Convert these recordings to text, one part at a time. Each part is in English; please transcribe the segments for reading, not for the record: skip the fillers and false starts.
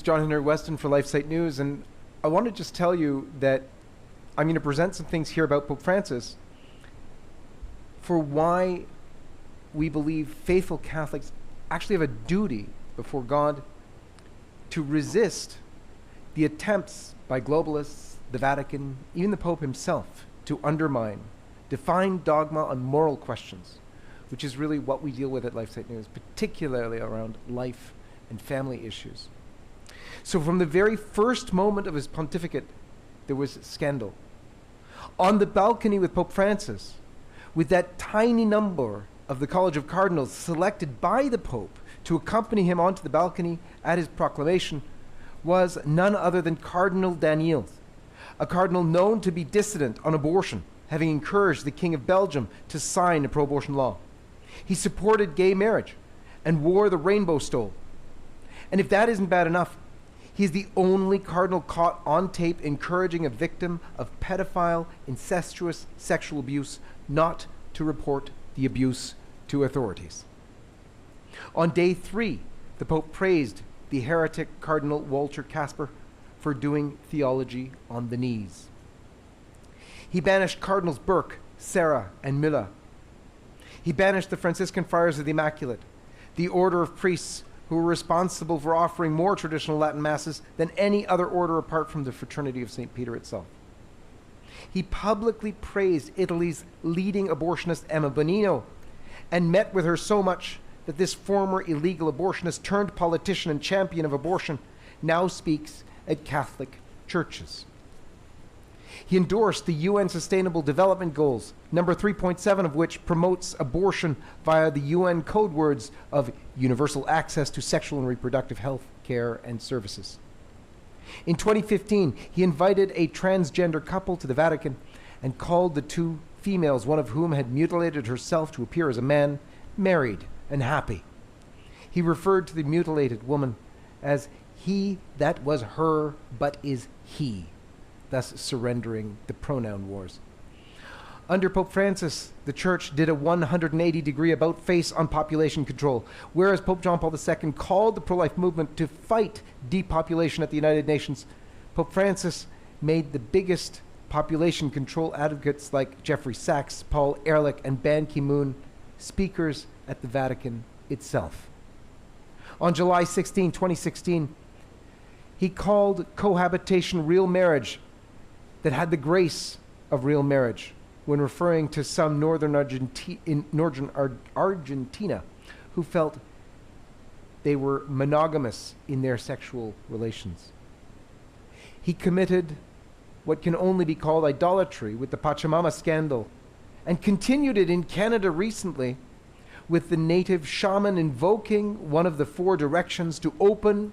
John Henry Westen for LifeSite News, and I want to just tell you that I'm going to present some things here about Pope Francis for why we believe faithful Catholics actually have a duty before God to resist the attempts by globalists, the Vatican, even the Pope himself, to undermine, define dogma on moral questions, which is really what we deal with at LifeSite News, particularly around life and family issues. So from the very first moment of his pontificate, there was scandal. On the balcony with Pope Francis, with that tiny number of the College of Cardinals selected by the Pope to accompany him onto the balcony at his proclamation, was none other than Cardinal Daniels, a cardinal known to be dissident on abortion, having encouraged the King of Belgium to sign a pro-abortion law. He supported gay marriage and wore the rainbow stole. And if that isn't bad enough, he's the only cardinal caught on tape encouraging a victim of pedophile, incestuous sexual abuse not to report the abuse to authorities. On day 3, the Pope praised the heretic Cardinal Walter Casper for doing theology on the knees. He banished Cardinals Burke, Serra, and Müller. He banished the Franciscan Friars of the Immaculate, the order of priests who were responsible for offering more traditional Latin masses than any other order apart from the Fraternity of St. Peter itself. He publicly praised Italy's leading abortionist Emma Bonino and met with her so much that this former illegal abortionist turned politician and champion of abortion now speaks at Catholic churches. He endorsed the UN Sustainable Development Goals, number 3.7 of which promotes abortion via the UN code words of universal access to sexual and reproductive health care and services. In 2015, he invited a transgender couple to the Vatican and called the two females, one of whom had mutilated herself to appear as a man, married and happy. He referred to the mutilated woman as he that was her but is he, thus surrendering the pronoun wars. Under Pope Francis, the Church did a 180-degree about-face on population control, whereas Pope John Paul II called the pro-life movement to fight depopulation at the United Nations. Pope Francis made the biggest population control advocates like Jeffrey Sachs, Paul Ehrlich, and Ban Ki-moon speakers at the Vatican itself. On July 16, 2016, he called cohabitation real marriage that had the grace of real marriage when referring to some northern Argentina who felt they were monogamous in their sexual relations. He committed what can only be called idolatry with the Pachamama scandal and continued it in Canada recently with the native shaman invoking one of the 4 directions to open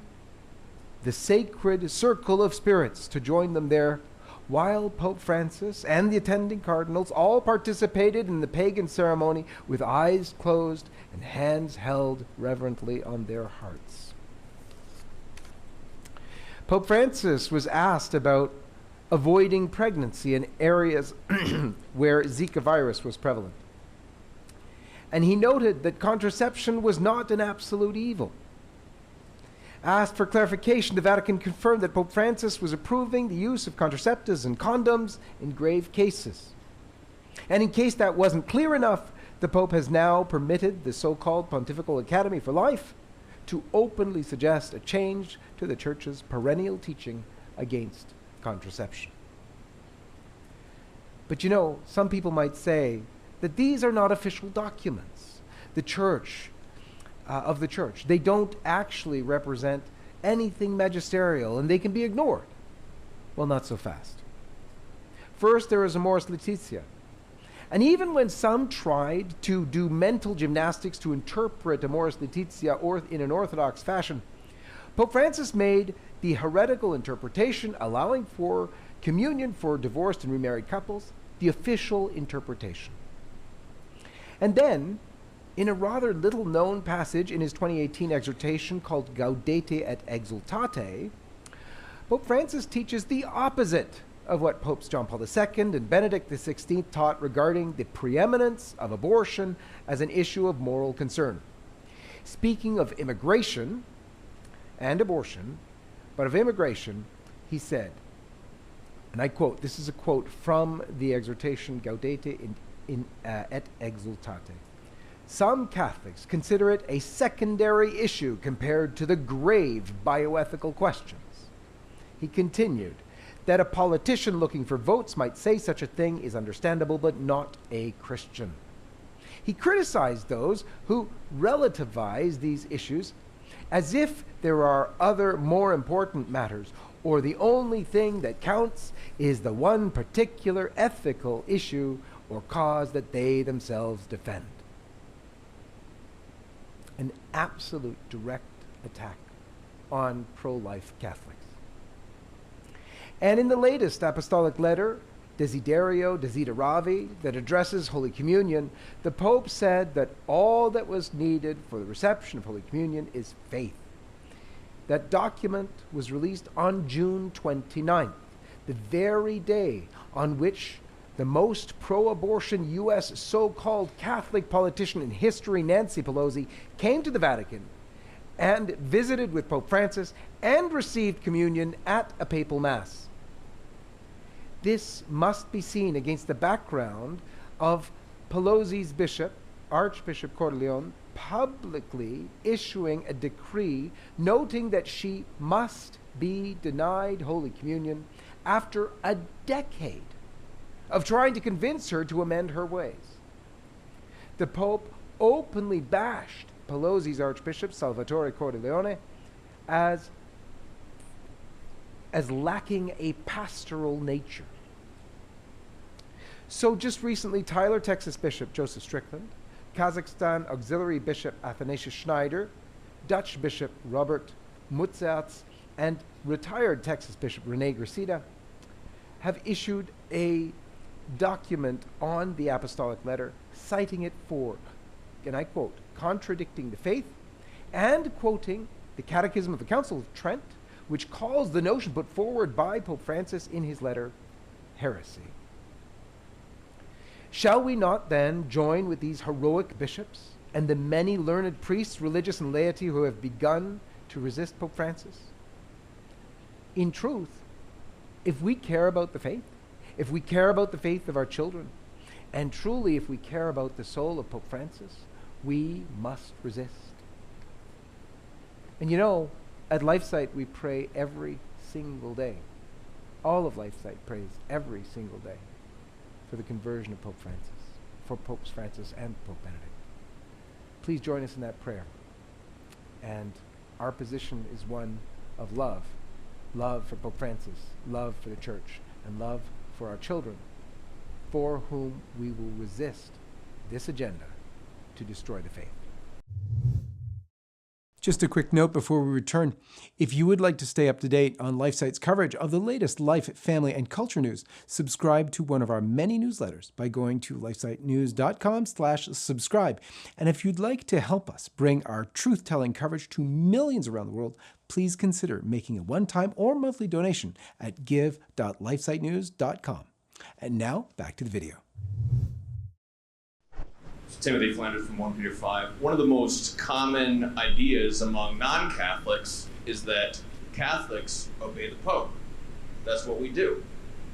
the sacred circle of spirits to join them there, while Pope Francis and the attending cardinals all participated in the pagan ceremony with eyes closed and hands held reverently on their hearts. Pope Francis was asked about avoiding pregnancy in areas where Zika virus was prevalent. And he noted that contraception was not an absolute evil. Asked for clarification, the Vatican confirmed that Pope Francis was approving the use of contraceptives and condoms in grave cases. And in case that wasn't clear enough, the Pope has now permitted the so-called Pontifical Academy for Life to openly suggest a change to the Church's perennial teaching against contraception. But you know, some people might say that these are not official documents. The Church of the Church. They don't actually represent anything magisterial, and they can be ignored. Well, not so fast. First, there is Amoris Laetitia. And even when some tried to do mental gymnastics to interpret Amoris Laetitia in an orthodox fashion, Pope Francis made the heretical interpretation, allowing for communion for divorced and remarried couples, the official interpretation. And then, in a rather little-known passage in his 2018 exhortation called Gaudete et Exultate, Pope Francis teaches the opposite of what Popes John Paul II and Benedict XVI taught regarding the preeminence of abortion as an issue of moral concern. Speaking of immigration and abortion, but of immigration, he said, and I quote, this is a quote from the exhortation Gaudete et Exultate. Some Catholics consider it a secondary issue compared to the grave bioethical questions. He continued that a politician looking for votes might say such a thing is understandable, but not a Christian. He criticized those who relativize these issues as if there are other more important matters, or the only thing that counts is the one particular ethical issue or cause that they themselves defend. An absolute direct attack on pro-life Catholics. And in the latest apostolic letter, Desideravi, that addresses Holy Communion, the Pope said that all that was needed for the reception of Holy Communion is faith. That document was released on June 29th, the very day on which the most pro-abortion U.S. so-called Catholic politician in history, Nancy Pelosi, came to the Vatican and visited with Pope Francis and received communion at a papal mass. This must be seen against the background of Pelosi's bishop, Archbishop Cordileone, publicly issuing a decree noting that she must be denied Holy Communion after a decade of trying to convince her to amend her ways. The Pope openly bashed Pelosi's Archbishop, Salvatore Cordileone, as lacking a pastoral nature. So just recently, Tyler, Texas Bishop Joseph Strickland, Kazakhstan Auxiliary Bishop Athanasius Schneider, Dutch Bishop Robert Mutzerts, and retired Texas Bishop Rene Gracida have issued a document on the apostolic letter, citing it for, and I quote, contradicting the faith, and quoting the Catechism of the Council of Trent, which calls the notion put forward by Pope Francis in his letter heresy. Shall we not then join with these heroic bishops and the many learned priests, religious and laity who have begun to resist Pope Francis? In truth, if we care about the faith, if we care about the faith of our children, and truly if we care about the soul of Pope Francis, we must resist. And you know, at LifeSite we pray every single day. All of LifeSite prays every single day for the conversion of Pope Francis, for Popes Francis and Pope Benedict. Please join us in that prayer. And our position is one of love. Love for Pope Francis, love for the Church, and love for our children, for whom we will resist this agenda to destroy the faith. Just a quick note before we return. If you would like to stay up to date on LifeSite's coverage of the latest life, family, and culture news, subscribe to one of our many newsletters by going to lifesitenews.com/subscribe. And if you'd like to help us bring our truth-telling coverage to millions around the world, please consider making a one-time or monthly donation at give.lifesitenews.com. And now, back to the video. Timothy Flanders from 1 Peter 5. One of the most common ideas among non-Catholics is that Catholics obey the Pope. That's what we do.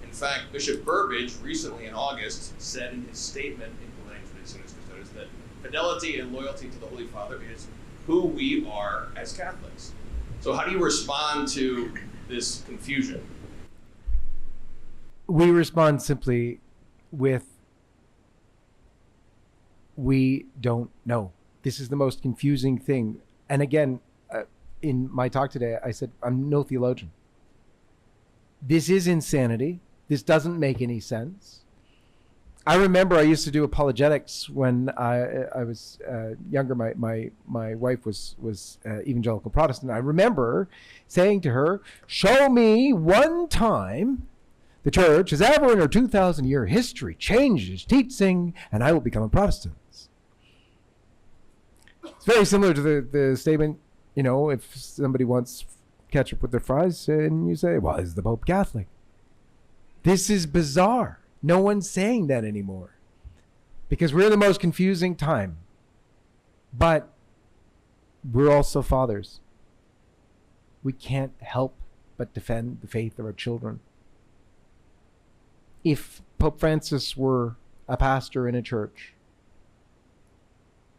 In fact, Bishop Burbidge recently in August said in his statement implementing Traditionis Custodes that fidelity and loyalty to the Holy Father is who we are as Catholics. So how do you respond to this confusion? We respond simply with, we don't know. This is the most confusing thing. And again, in my talk today, I said, I'm no theologian. This is insanity. This doesn't make any sense. I remember I used to do apologetics when I was younger. My wife was evangelical Protestant. I remember saying to her, show me one time the church has ever in her 2,000-year history changed its teaching and I will become a Protestant. It's very similar to the statement, you know, if somebody wants ketchup with their fries and you say, well, is the Pope Catholic? This is bizarre. No one's saying that anymore because we're in the most confusing time. But we're also fathers. We can't help but defend the faith of our children. If Pope Francis were a pastor in a church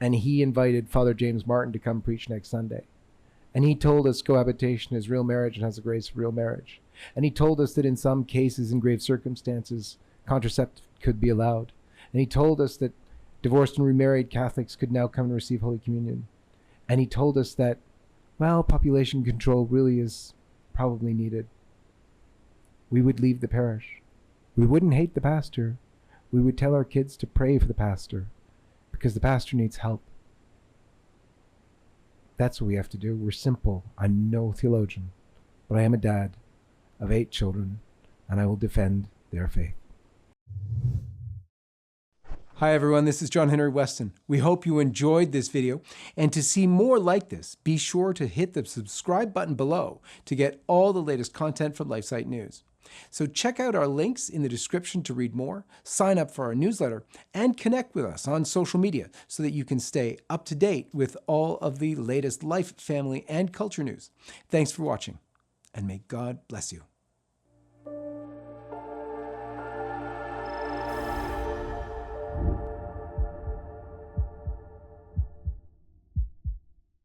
and he invited Father James Martin to come preach next Sunday, and he told us cohabitation is real marriage and has the grace of real marriage, and he told us that in some cases, in grave circumstances, contraceptive could be allowed, and he told us that divorced and remarried Catholics could now come and receive Holy Communion, and he told us that, well, population control really is probably needed, we would leave the parish. We wouldn't hate the pastor. We would tell our kids to pray for the pastor because the pastor needs help. That's what we have to do. We're simple. I'm no theologian, but I am a dad of 8 children, and I will defend their faith. Hi everyone, this is John Henry Westen. We hope you enjoyed this video, and to see more like this, be sure to hit the subscribe button below to get all the latest content from LifeSite News. So check out our links in the description to read more, sign up for our newsletter, and connect with us on social media so that you can stay up to date with all of the latest life, family, and culture news. Thanks for watching, and may God bless you.